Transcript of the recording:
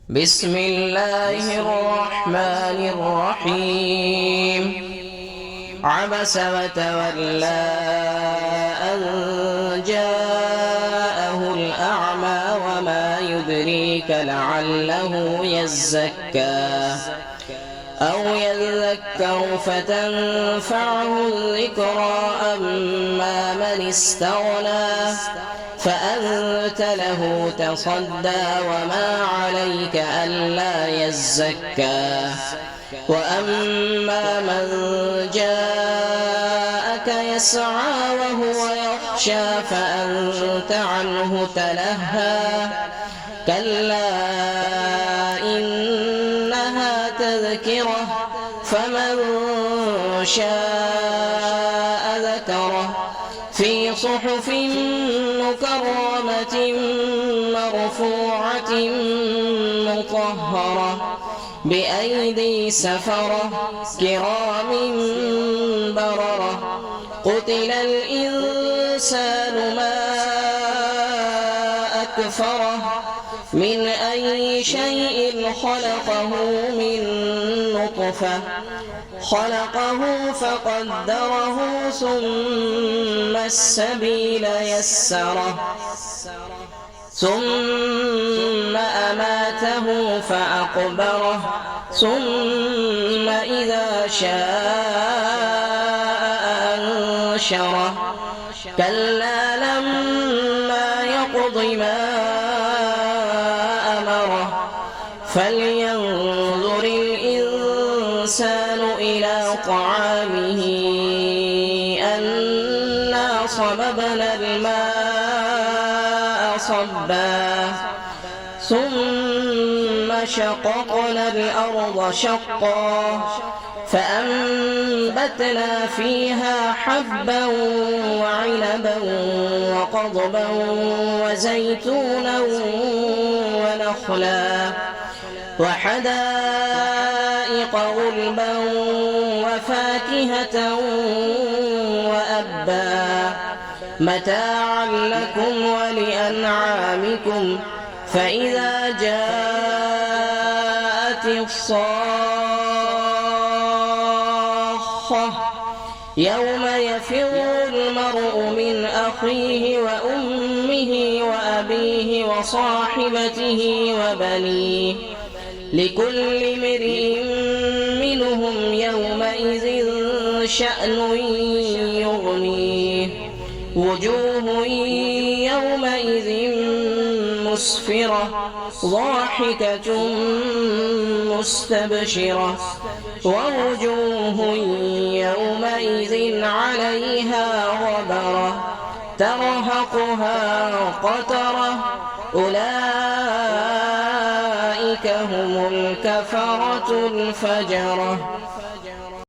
بسم الله الرحمن الرحيم. عبس وتولى أن جاءه الأعمى وما يدريك لعله يزكى أو يذكر فتنفعه الذكرى أما من استغنى فأنت له تصدى وما عليك ألا يزكى وأما من جاءك يسعى وهو يخشى فأنت عنه تلهى كلا إنها تذكرة فمن شاء ذكره في صحف مكرمة مرفوعة مطهرة بأيدي سفرة كرام بررة. قتل الإنسان ما أكفره من أي شيء خلقه من نطفة خلقه فقدره ثم السبيل يسره ثم أماته فأقبره ثم إذا شاء أنشره كلا لما يقض ما أمره فلينظر الإنسان إلى طعامه أنا صببنا الماء صبا ثم شققنا الأرض شقا فأنبتنا فيها حبا وعنبا وقضبا وزيتونا ونخلا وحدائق غلبا وفاكهة وأبا متاعا لكم ولأنعامكم. فإذا جاءت الصاخة يوم يفر المرء من أخيه وأمه وأبيه وصاحبته وبنيه لكل امرئ منهم يومئذ شأن يغنيه وجوه يومئذ مسفرة ضاحكة مستبشرة ووجوه يومئذ عليها غبرة ترهقها قترة أولئك هم الكفرة الفجرة.